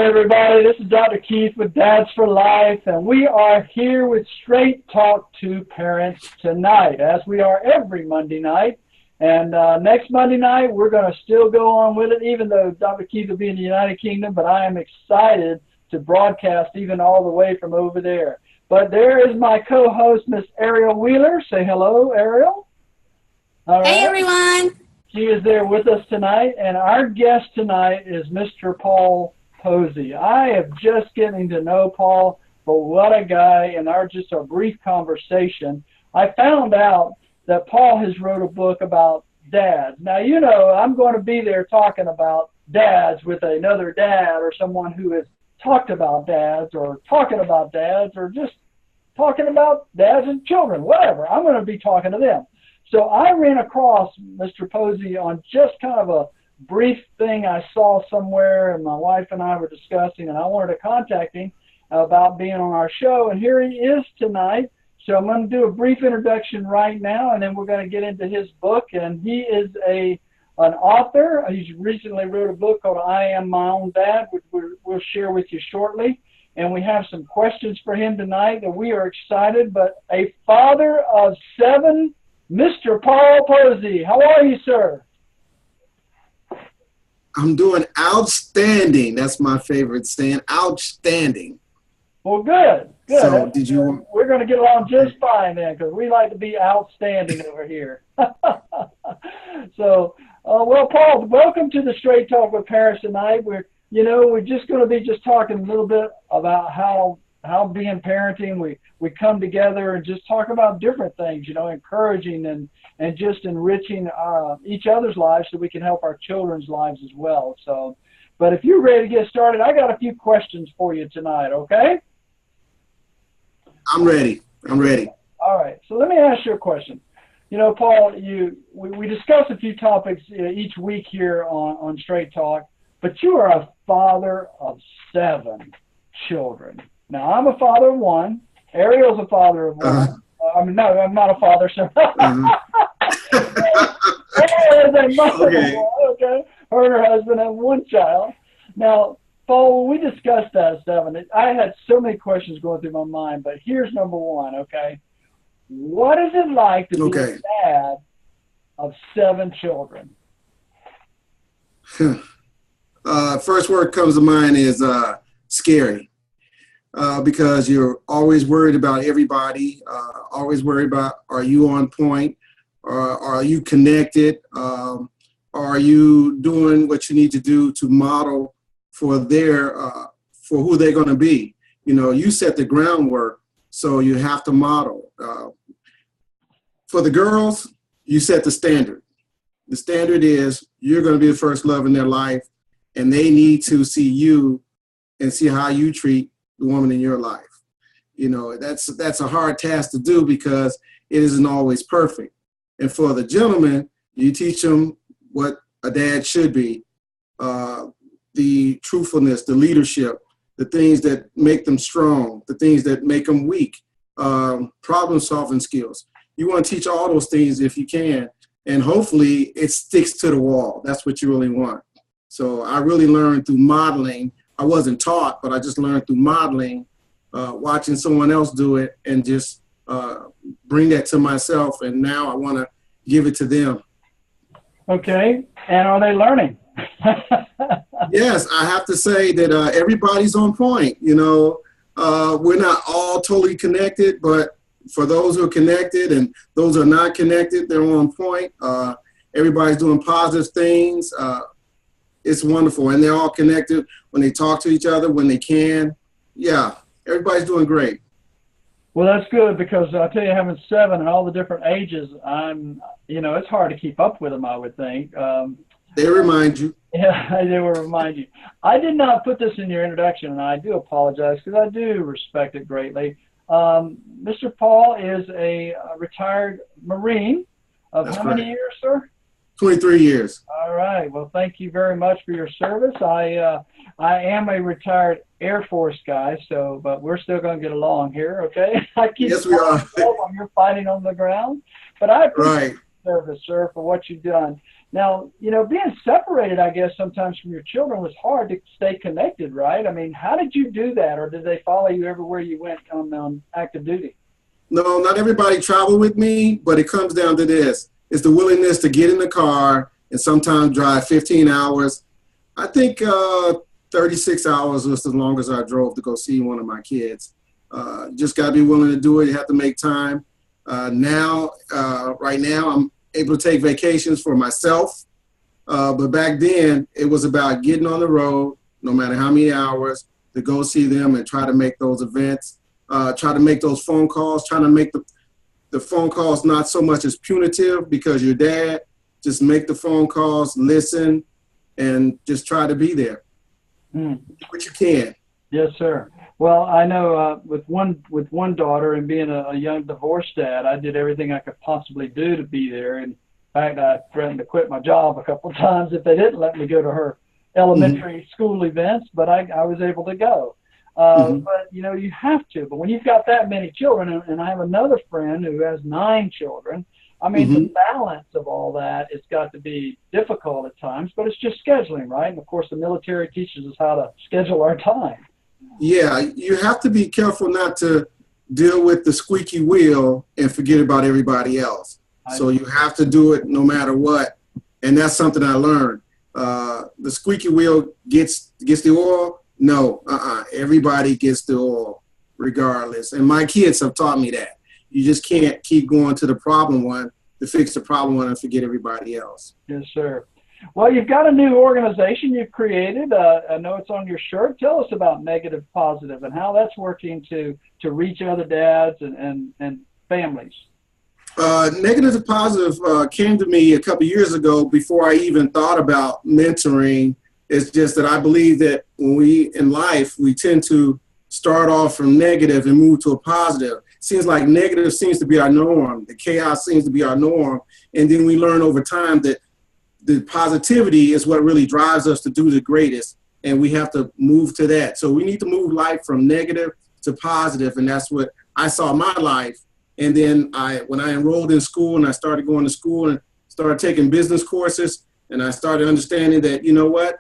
everybody. This is Dr. Keith with Dads for Life, and we are here with Straight Talk to Parents tonight, as we are every Monday night. And next Monday night, we're going to still go on with it, even though Dr. Keith will be in the United Kingdom, but I am excited to broadcast even all the way from over there. But there is my co-host, Miss Ariel Wheeler. Say hello, Ariel. All right. Hey, everyone. She is there with us tonight, and our guest tonight is Mr. Paul Posey. I am just getting to know Paul, but what a guy. In our brief conversation, I found out that Paul has wrote a book about dads. Now, you know, I'm going to be there talking about dads with another dad or someone who has talked about dads or talking about dads or just talking about dads and children, whatever. I'm going to be talking to them. So I ran across Mr. Posey on just kind of a brief thing I saw somewhere, and my wife and I were discussing, and I wanted to contact him about being on our show, and here he is tonight. So I'm going to do a brief introduction right now, and then we're going to get into his book. And he is an author. He's recently wrote a book called I Am My Own Dad, which we'll share with you shortly. And we have some questions for him tonight, and we are excited. But a father of 7, Mr. Paul Posey. How are you, sir? I'm doing outstanding. That's my favorite saying, outstanding. Well, good. So we're going to get along just fine then, because we like to be outstanding over here. So, well, Paul, welcome to the Straight Talk with Parents tonight. We're just going to be talking a little bit about how being parenting, we come together and just talk about different things, encouraging and just enriching each other's lives so we can help our children's lives as well. So, but if you're ready to get started, I got a few questions for you tonight, okay? I'm ready. All right. So let me ask you a question. Paul, we discuss a few topics each week here on Straight Talk, but you are a father of 7 children. Now, I'm a father of 1. Ariel's a father of 1. No, I'm not a father, sir. Ariel is a mother of 1, okay? Her and her husband have 1 child. Now, Paul, when we discussed that 7, I had so many questions going through my mind, but here's number 1, okay? What is it like to be a dad of 7 children? First word comes to mind is scary. Because you're always worried about everybody, always worried about, are you on point? Are you connected? Are you doing what you need to do to model for for who they're going to be? You set the groundwork, so you have to model. For the girls, you set the standard. The standard is you're going to be the first love in their life, and they need to see you and see how you treat the woman in your life. That's a hard task to do because it isn't always perfect. And for the gentleman, you teach them what a dad should be, the truthfulness, the leadership, the things that make them strong, the things that make them weak, problem-solving skills. You want to teach all those things if you can, and hopefully it sticks to the wall. That's what you really want. So I really learned through modeling. I wasn't taught, but I just learned through modeling, watching someone else do it, and just bring that to myself. And now I want to give it to them. Okay. And are they learning? Yes, I have to say that everybody's on point. We're not all totally connected, but for those who are connected and those who are not connected, they're on point. Everybody's doing positive things. It's wonderful, and they're all connected when they talk to each other, when they can. Yeah, everybody's doing great. Well, that's good, because I tell you, having 7 and all the different ages, it's hard to keep up with them, I would think. They remind you. Yeah, they will remind you. I did not put this in your introduction, and I do apologize, because I do respect it greatly. Mr. Paul is a retired Marine of how many years, sir? 23 years. All right. Well, thank you very much for your service. I am a retired Air Force guy, but we're still going to get along here, okay? Yes, we are. While you're fighting on the ground. But I appreciate your service, sir, for what you've done. Now, being separated, I guess, sometimes from your children was hard to stay connected, right? I mean, how did you do that, or did they follow you everywhere you went on active duty? No, not everybody traveled with me, but it comes down to this. It's the willingness to get in the car and sometimes drive 15 hours. I think 36 hours was as long as I drove to go see one of my kids. Just got to be willing to do it. You have to make time. Right now, I'm able to take vacations for myself. But back then, it was about getting on the road, no matter how many hours, to go see them and try to make those events, try to make those phone calls, trying to make the phone calls not so much as punitive because you're dad. Just make the phone calls, listen, and just try to be there. Do what you can. Yes, sir. Well, I know with one daughter and being a young divorced dad, I did everything I could possibly do to be there. In fact, I threatened to quit my job a couple of times if they didn't let me go to her elementary school events, but I was able to go. But, you have to. But when you've got that many children, and I have another friend who has 9 children, I mean, the balance of all that, it's got to be difficult at times, but it's just scheduling, right? And, of course, the military teaches us how to schedule our time. Yeah, you have to be careful not to deal with the squeaky wheel and forget about everybody else. So you have to do it no matter what. And that's something I learned. The squeaky wheel gets the oil. No, everybody gets the oil regardless. And my kids have taught me that. You just can't keep going to the problem one to fix the problem one and forget everybody else. Yes, sir. Well, you've got a new organization you've created. I know it's on your shirt. Tell us about Negative Positive and how that's working to reach other dads and families. Negative Positive came to me a couple years ago before I even thought about mentoring. It's just that I believe that when in life, we tend to start off from negative and move to a positive. Seems like negative seems to be our norm. The chaos seems to be our norm. And then we learn over time that the positivity is what really drives us to do the greatest. And we have to move to that. So we need to move life from negative to positive. And that's what I saw in my life. And then when I enrolled in school and I started going to school and started taking business courses, and I started understanding that, you know what,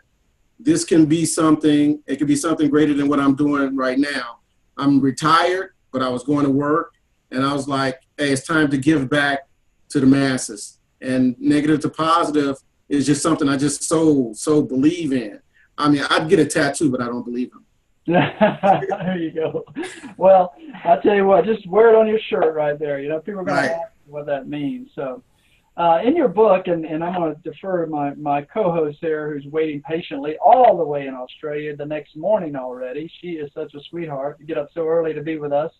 this can be something, it could be something greater than what I'm doing right now. I'm retired, but I was going to work, and I was like, hey, it's time to give back to the masses. And Negative to Positive is just something I just so believe in. I mean, I'd get a tattoo, but I don't believe him. There you go. Well, I'll tell you what, just wear it on your shirt right there. People are going to ask what that means. So in your book, and I'm going to defer to my co-host there who's waiting patiently all the way in Australia the next morning already. She is such a sweetheart to get up so early to be with us.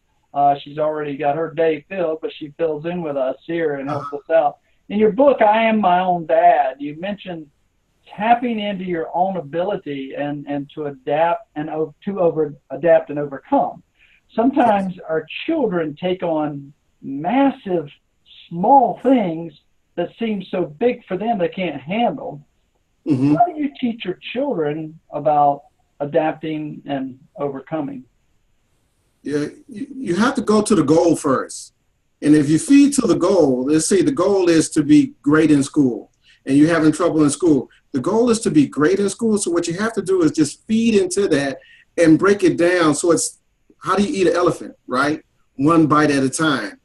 She's already got her day filled, but she fills in with us here and helps us out. In your book, I Am My Own Dad, you mentioned tapping into your own ability and to adapt and adapt and overcome. Sometimes our children take on massive, small things that seem so big for them they can't handle. How do you teach your children about adapting and overcoming? Yeah, you have to go to the goal first. And if you feed to the goal, let's say the goal is to be great in school and you're having trouble in school. The goal is to be great in school. So what you have to do is just feed into that and break it down. So it's, how do you eat an elephant, right? One bite at a time.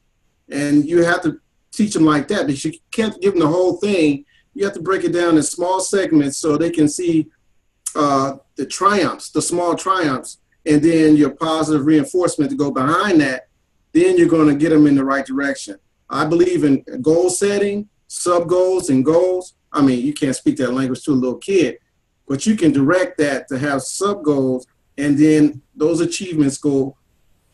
And you have to teach them like that, because you can't give them the whole thing. You have to break it down in small segments so they can see the triumphs, the small triumphs, and then your positive reinforcement to go behind that. Then you're going to get them in the right direction. I believe in goal setting, sub-goals, and goals. I mean, you can't speak that language to a little kid, but you can direct that to have sub-goals, and then those achievements go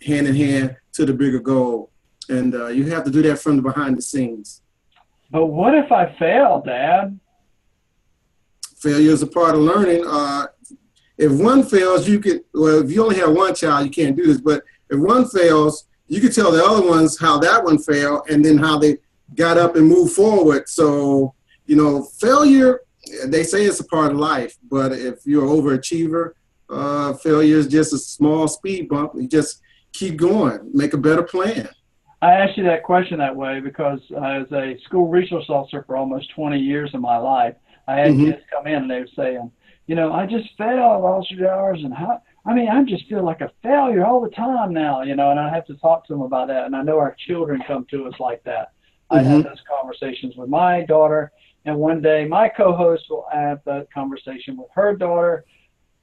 hand in hand to the bigger goal. And you have to do that from the behind the scenes. But what if I fail, Dad? Failure is a part of learning. If one fails, if you only have one child, you can't do this. But if one fails, you can tell the other ones how that one failed and then how they got up and moved forward. So, failure, they say it's a part of life. But if you're an overachiever, failure is just a small speed bump. You just keep going, make a better plan. I asked you that question that way because as a school resource officer for almost 20 years of my life, I had kids come in and they were saying, I just failed all these hours and I just feel like a failure all the time now, and I have to talk to them about that. And I know our children come to us like that. I have those conversations with my daughter, and one day my co-host will have that conversation with her daughter.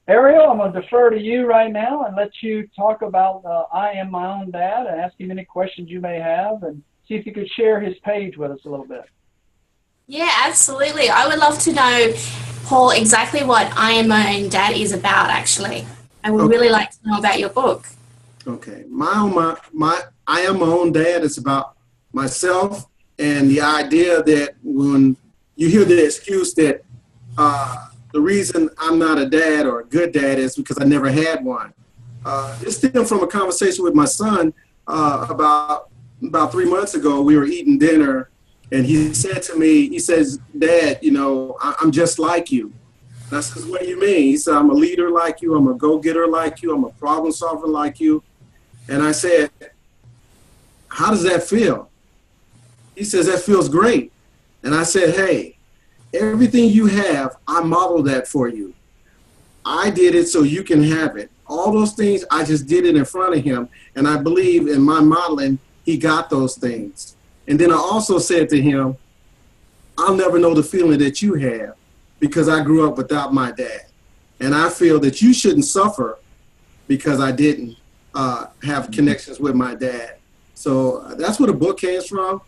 Ariel, I'm going to defer to you right now and let you talk about I Am My Own Dad and ask him any questions you may have and see if you could share his page with us a little bit. Yeah, absolutely. I would love to know, Paul, exactly what I Am My Own Dad is about, actually. I would really like to know about your book. Okay. My I Am My Own Dad is about myself and the idea that when you hear the excuse that the reason I'm not a dad or a good dad is because I never had one. This stemmed from a conversation with my son about 3 months ago. We were eating dinner, and he said to me, he says, "Dad, I'm just like you." And I says, "What do you mean?" He said, "I'm a leader like you. I'm a go-getter like you. I'm a problem solver like you." And I said, "How does that feel?" He says, "That feels great." And I said, "Hey, everything you have, I modeled that for you. I did it so you can have it. All those things, I just did it in front of him. And I believe in my modeling, he got those things." And then I also said to him, "I'll never know the feeling that you have because I grew up without my dad. And I feel that you shouldn't suffer because I didn't have connections with my dad." So that's where the book came from,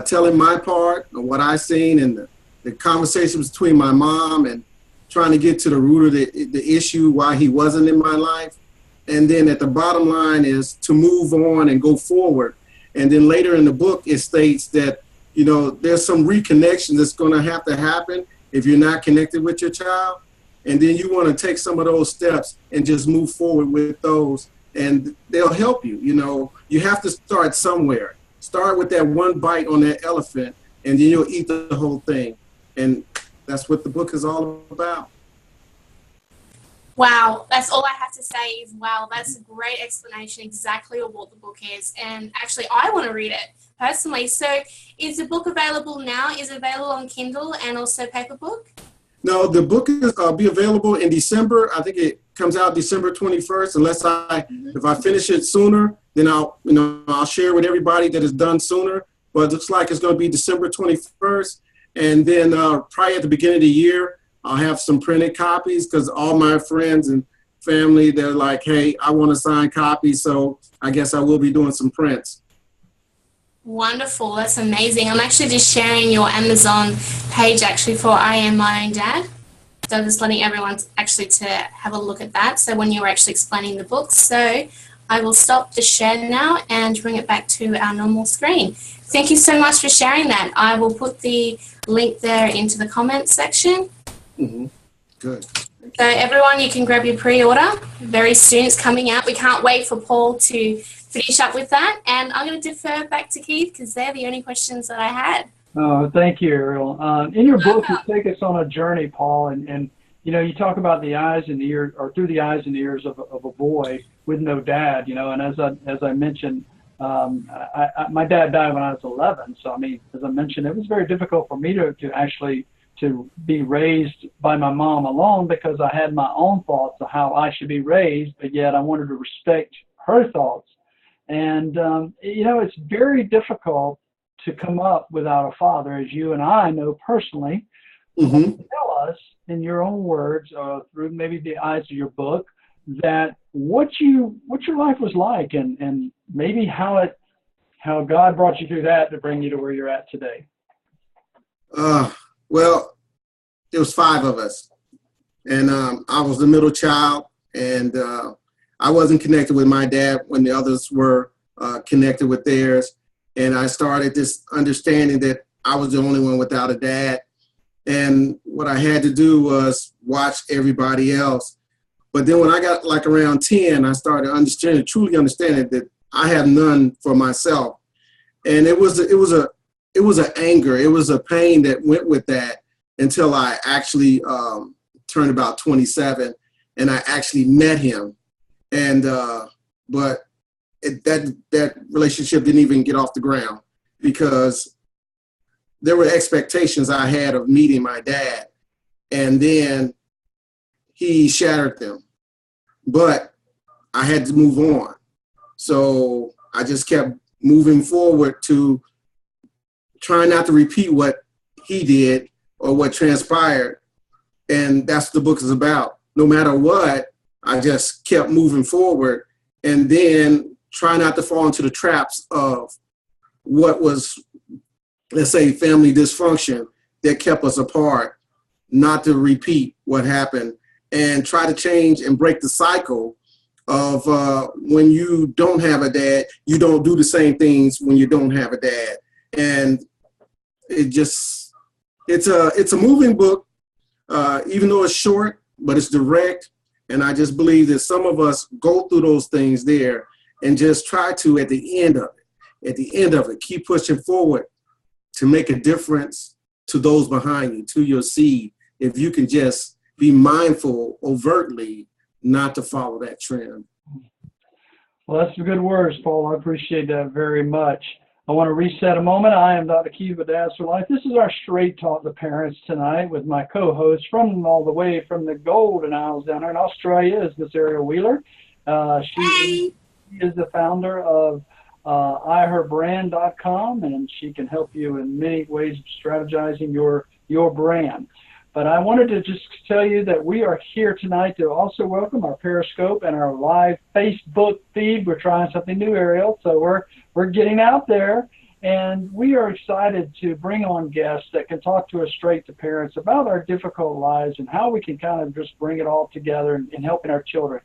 telling my part of what I seen and the conversations between my mom and trying to get to the root of the issue why he wasn't in my life. And then at the bottom line is to move on and go forward. And then later in the book, it states that, there's some reconnection that's going to have to happen if you're not connected with your child. And then you want to take some of those steps and just move forward with those, and they'll help you. You have to start somewhere. Start with that one bite on that elephant, and then you'll eat the whole thing. And that's what the book is all about. Wow, that's all I have to say is wow, that's a great explanation exactly of what the book is. And actually, I want to read it personally. So is the book available now? Is it available on Kindle and also paper book? No, the book is be available in December. I think it comes out December 21st. Unless if I finish it sooner, then I'll share with everybody that it's done sooner. But it looks like it's going to be December 21st. And then probably at the beginning of the year, I'll have some printed copies because all my friends and family, they're like, "Hey, I want a signed copy." So I guess I will be doing some prints. Wonderful. That's amazing. I'm actually just sharing your Amazon page actually for I Am My Own Dad. So I'm just letting everyone actually to have a look at that. So when you're actually explaining the book. So I will stop the share now and bring it back to our normal screen. Thank you so much for sharing that. I will put the link there into the comments section. Good. So everyone, you can grab your pre-order very soon. It's coming out. We can't wait for Paul to finish up with that. And I'm going to defer back to Keith because they're the only questions that I had. Oh, thank you, Ariel. In your book, you take us on a journey, Paul, and you talk about the eyes and the ears, or through the eyes and the ears of a boy with no dad. And as I mentioned, my dad died when I was 11. So as I mentioned, it was very difficult for me to actually to be raised by my mom alone because I had my own thoughts of how I should be raised, but yet I wanted to respect her thoughts. And it's very difficult to come up without a father, as you and I know personally. Tell us in your own words, through maybe the eyes of your book, that what your life was like, and maybe how God brought you through that to bring you to where you're at today. Well, there was 5 of us, and I was the middle child, and I wasn't connected with my dad when the others were connected with theirs. And I started this understanding that I was the only one without a dad. And what I had to do was watch everybody else. But then when I got like around 10, I started truly understanding that I had none for myself. And it was an anger, it was a pain that went with that until I actually turned about 27 and I actually met him. And but that relationship didn't even get off the ground because there were expectations I had of meeting my dad, and then he shattered them. But I had to move on. So I just kept moving forward to try not to repeat what he did or what transpired. And that's what the book is about. No matter what, I just kept moving forward and then try not to fall into the traps of what was, let's say, family dysfunction that kept us apart, not to repeat what happened, and try to change and break the cycle of when you don't have a dad, you don't do the same things when you don't have a dad. And it's a moving book, even though it's short, but it's direct. And I just believe that some of us go through those things there and just try to, at the end of it, keep pushing forward to make a difference to those behind you, to your seed. If you can just be mindful overtly not to follow that trend. Well, that's some good words, Paul. I appreciate that very much. I want to reset a moment. I am Dr. Keith with Dads for Life. This is our Straight Talk to Parents tonight with my co-host from all the way from the Golden Isles down there in Australia is Miss Ariel Wheeler. She is the founder of iherbrand.com, and she can help you in many ways of strategizing your brand. But I wanted to just tell you that we are here tonight to also welcome our Periscope and our live Facebook feed. We're trying something new, Ariel, so we're getting out there, and we are excited to bring on guests that can talk to us straight to parents about our difficult lives and how we can kind of just bring it all together in helping our children.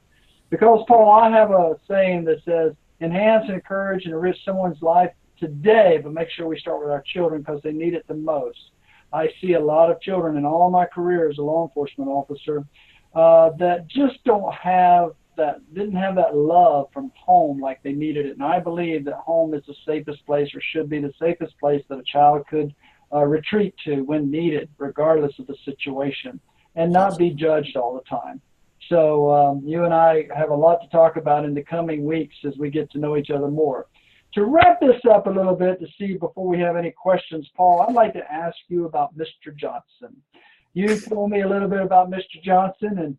Because, Paul, I have a saying that says, enhance, encourage, and enrich someone's life today, but make sure we start with our children because they need it the most. I see a lot of children in all my career as a law enforcement officer that just didn't have that love from home like they needed it. And I believe that home is the safest place, or should be the safest place that a child could retreat to when needed, regardless of the situation, and not be judged all the time. So you and I have a lot to talk about in the coming weeks as we get to know each other more. To wrap this up a little bit, to see before we have any questions, Paul, I'd like to ask you about Mr. Johnson. You told me a little bit about Mr. Johnson and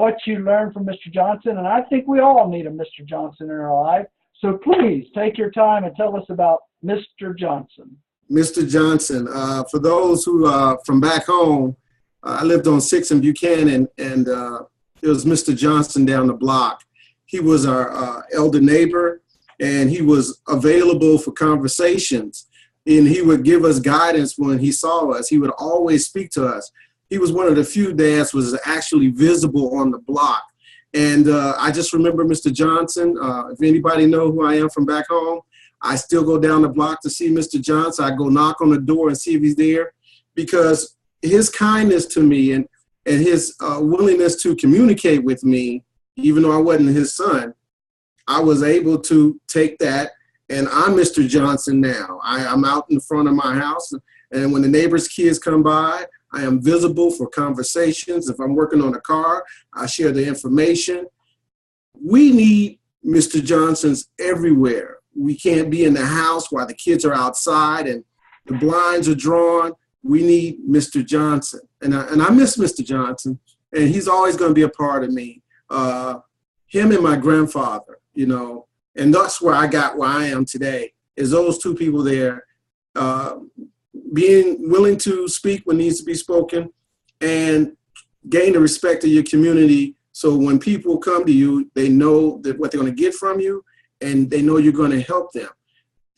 what you learned from Mr. Johnson, and I think we all need a Mr. Johnson in our life. So please take your time and tell us about Mr. Johnson. Mr. Johnson, for those who are from back home, I lived on 6th and Buchanan, and there was Mr. Johnson down the block. He was our elder neighbor, and he was available for conversations, and he would give us guidance when he saw us. He would always speak to us. He was one of the few dads was actually visible on the block. And I just remember Mr. Johnson. If anybody know who I am from back home, I still go down the block to see Mr. Johnson. I go knock on the door and see if he's there, because his kindness to me and his willingness to communicate with me, even though I wasn't his son, I was able to take that, and I'm Mr. Johnson now. I'm out in front of my house, and when the neighbors' kids come by, I am visible for conversations. If I'm working on a car, I share the information. We need Mr. Johnsons everywhere. We can't be in the house while the kids are outside and the blinds are drawn. We need Mr. Johnson, and I miss Mr. Johnson, and he's always going to be a part of me. Him and my grandfather. And that's where I got where I am today, is those two people there, being willing to speak when needs to be spoken and gain the respect of your community. So when people come to you, they know that what they're going to get from you, and they know you're going to help them.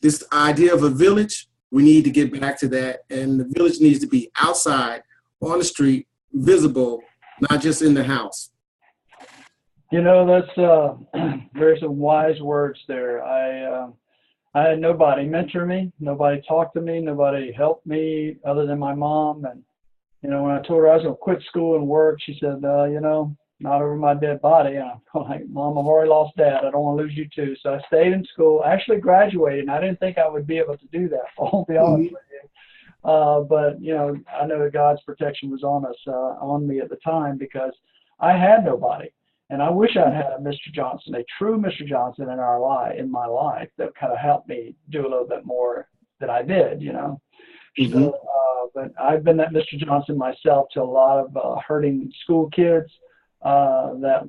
This idea of a village, we need to get back to that. And the village needs to be outside, on the street, visible, not just in the house. That's there's some wise words there. I had nobody mentor me, nobody talk to me, nobody help me other than my mom. And when I told her I was going to quit school and work, she said, not over my dead body. And I'm like, Mom, I've already lost Dad. I don't want to lose you too. So I stayed in school. I actually graduated, and I didn't think I would be able to do that. I'll be honest with you. But I know that God's protection was on me at the time, because I had nobody. And I wish I'd had a Mr. Johnson, a true Mr. Johnson in my life that kind of helped me do a little bit more than I did, you know. Mm-hmm. So, but I've been that Mr. Johnson myself to a lot of hurting school kids that,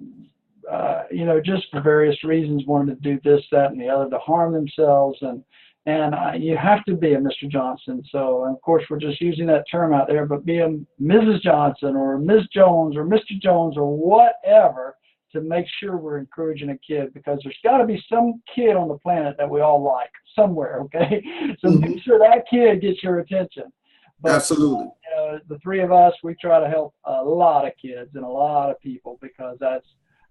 you know, just for various reasons wanted to do this, that, and the other to harm themselves. And you have to be a Mr. Johnson. So, and of course, we're just using that term out there, but be a Mrs. Johnson or Ms. Jones or Mr. Jones or whatever to make sure we're encouraging a kid, because there's got to be some kid on the planet that we all like somewhere, okay? So make sure that kid gets your attention. But, Absolutely. You know, the three of us, we try to help a lot of kids and a lot of people, because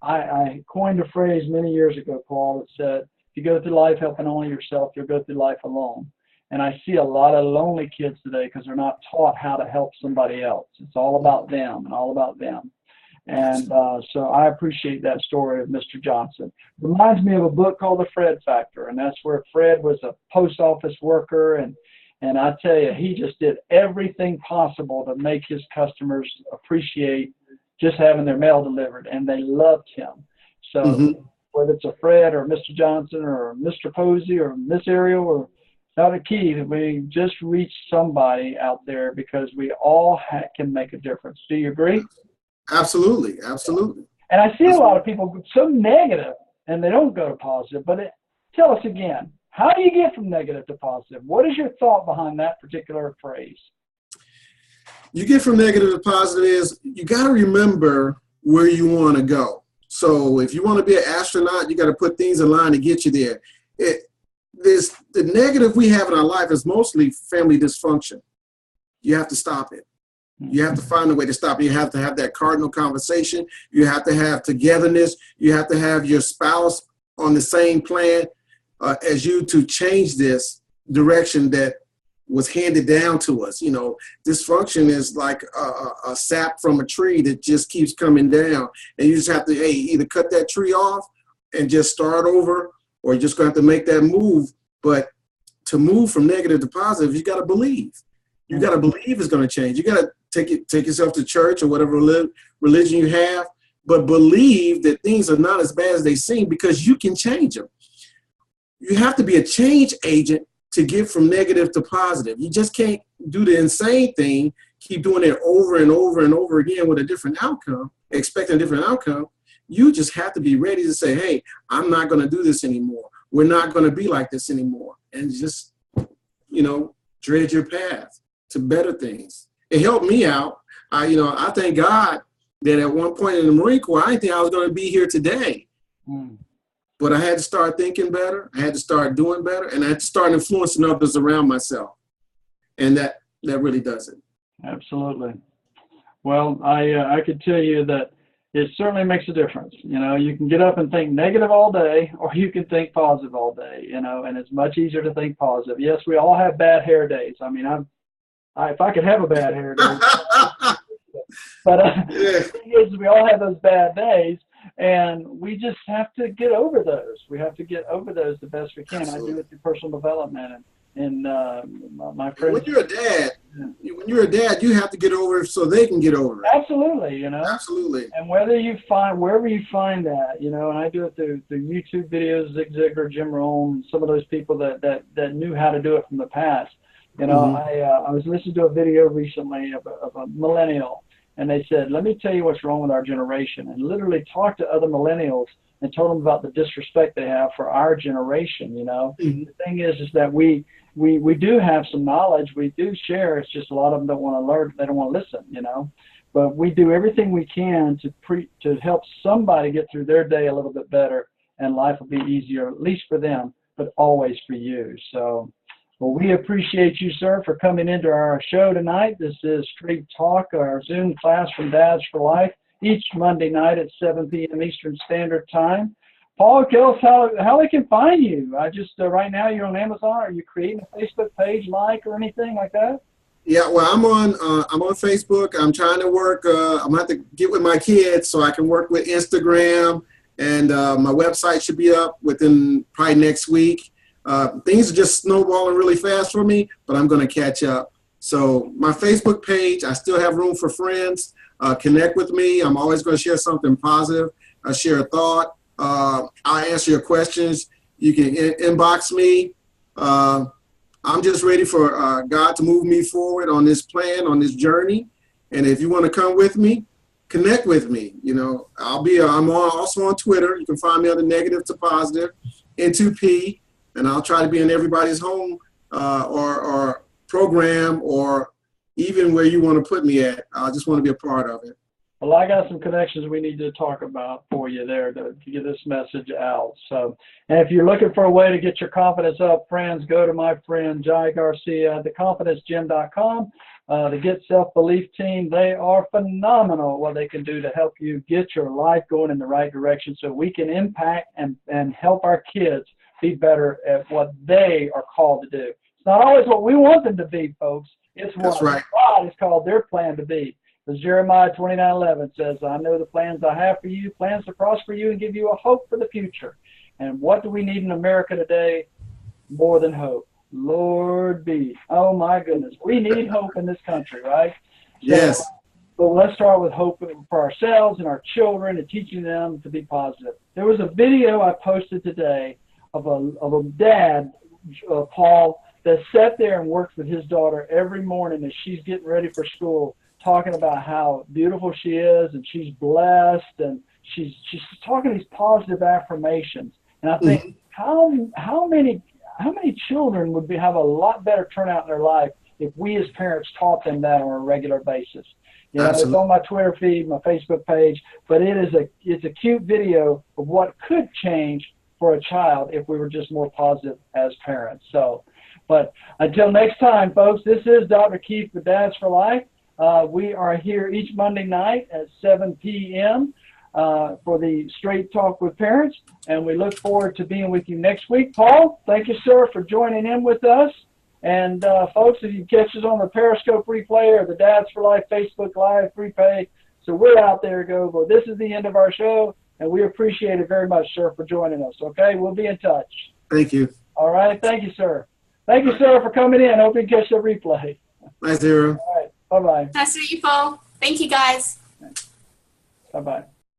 I coined a phrase many years ago, Paul, that said, if you go through life helping only yourself, you'll go through life alone. And I see a lot of lonely kids today because they're not taught how to help somebody else. It's all about them and all about them. And so I appreciate that story of Mr. Johnson. It reminds me of a book called The Fred Factor, and that's where Fred was a post office worker, and I tell you, he just did everything possible to make his customers appreciate just having their mail delivered, and they loved him. So whether it's a Fred or Mr. Johnson or Mr. Posey or Miss Ariel or Dr. Keith, we just reach somebody out there, because we all can make a difference. Do you agree? Absolutely. Absolutely. And I see a lot of people so negative and they don't go to positive. But tell us again, how do you get from negative to positive? What is your thought behind that particular phrase? You get from negative to positive is you got to remember where you want to go. So if you want to be an astronaut, you got to put things in line to get you there. The negative we have in our life is mostly family dysfunction. You have to stop it. You have to find a way to stop it. You have to have that cardinal conversation. You have to have togetherness. You have to have your spouse on the same plan as you to change this direction that was handed down to us. You know, dysfunction is like a sap from a tree that just keeps coming down. And you just have to, either cut that tree off and just start over, or you're just going to have to make that move. But to move from negative to positive, you got to believe. You got to believe it's going to change. You got to take yourself to church or whatever religion you have, but believe that things are not as bad as they seem, because you can change them. You have to be a change agent to get from negative to positive. You just can't do the insane thing, keep doing it over and over and over again with a different outcome, expecting a different outcome. You just have to be ready to say, hey, I'm not going to do this anymore. We're not going to be like this anymore. And just, tread your path to better things. It helped me out. I thank God that at one point in the Marine Corps, I didn't think I was going to be here today. But I had to start thinking better. I had to start doing better. And I had to start influencing others around myself. And that really does it. Absolutely. Well, I could tell you that it certainly makes a difference. You can get up and think negative all day, or you can think positive all day, and it's much easier to think positive. Yes, we all have bad hair days. I mean, if I could have a bad hair day, but the thing is, we all have those bad days, and we just have to get over those. We have to get over those the best we can. Absolutely. I do it through personal development, and my friends. When you're a dad, you have to get over it so they can get over it. Absolutely, Absolutely. And wherever you find that, and I do it through YouTube videos, Zig Ziglar, Jim Rohn, some of those people that knew how to do it from the past. I was listening to a video recently of a millennial, and they said, let me tell you what's wrong with our generation, and literally talked to other millennials and told them about the disrespect they have for our generation. The thing is that we do have some knowledge, we do share, it's just a lot of them don't want to learn, they don't want to listen, but we do everything we can to help somebody get through their day a little bit better, and life will be easier, at least for them, but always for you. So, well, we appreciate you, sir, for coming into our show tonight. This is Straight Talk, our Zoom class from Dads for Life, each Monday night at 7 p.m. Eastern Standard Time. Paul, tell us how they can find you. I just, right now you're on Amazon. Are you creating a Facebook page or anything like that? Yeah, well, I'm on Facebook. I'm trying to work. I'm going to have to get with my kids so I can work with Instagram. And my website should be up within probably next week. Things are just snowballing really fast for me, but I'm going to catch up. So my Facebook page, I still have room for friends. connect with me. I'm always going to share something positive. I share a thought. I'll answer your questions. You can inbox me. I'm just ready for God to move me forward on this plan, on this journey. And if you want to come with me, connect with me. You know, I'm also on Twitter. You can find me under Negative to Positive, N2P, and I'll try to be in everybody's home or program, or even where you want to put me at. I just want to be a part of it. Well, I got some connections we need to talk about for you there to get this message out. So, and if you're looking for a way to get your confidence up, friends, go to my friend Jai Garcia, theconfidencegym.com. The Get Self-Belief team, they are phenomenal what they can do to help you get your life going in the right direction so we can impact and help our kids be better at what they are called to do. It's not always what we want them to be, folks. It's what God has called their plan to be. As Jeremiah 29:11 says, I know the plans I have for you, plans to prosper you and give you a hope for the future. And what do we need in America today? More than hope. Lord be. Oh, my goodness. We need hope in this country, right? Yes. But let's start with hope for ourselves and our children and teaching them to be positive. There was a video I posted today of a dad, Paul, that sat there and worked with his daughter every morning as she's getting ready for school, talking about how beautiful she is and she's blessed, and she's talking these positive affirmations. And I think how many children would have a lot better turnout in their life if we as parents taught them that on a regular basis. You know, it's on my Twitter feed, my Facebook page, but it's a cute video of what could change for a child if we were just more positive as parents. So, but until next time, folks, this is Dr. Keith with Dads for Life. We are here each Monday night at 7 p.m. For the Straight Talk with Parents, and we look forward to being with you next week. Paul, thank you, sir, for joining in with us. And folks, if you catch us on the Periscope replay or the Dads for Life Facebook Live replay, so we're out there, but this is the end of our show, and we appreciate it very much, sir, for joining us. Okay, we'll be in touch. Thank you. All right, thank you, sir. Thank you, sir, for coming in. Hope you catch the replay. Nice to hear you. All right, bye-bye. Nice to meet you, Paul. Thank you, guys. Bye-bye.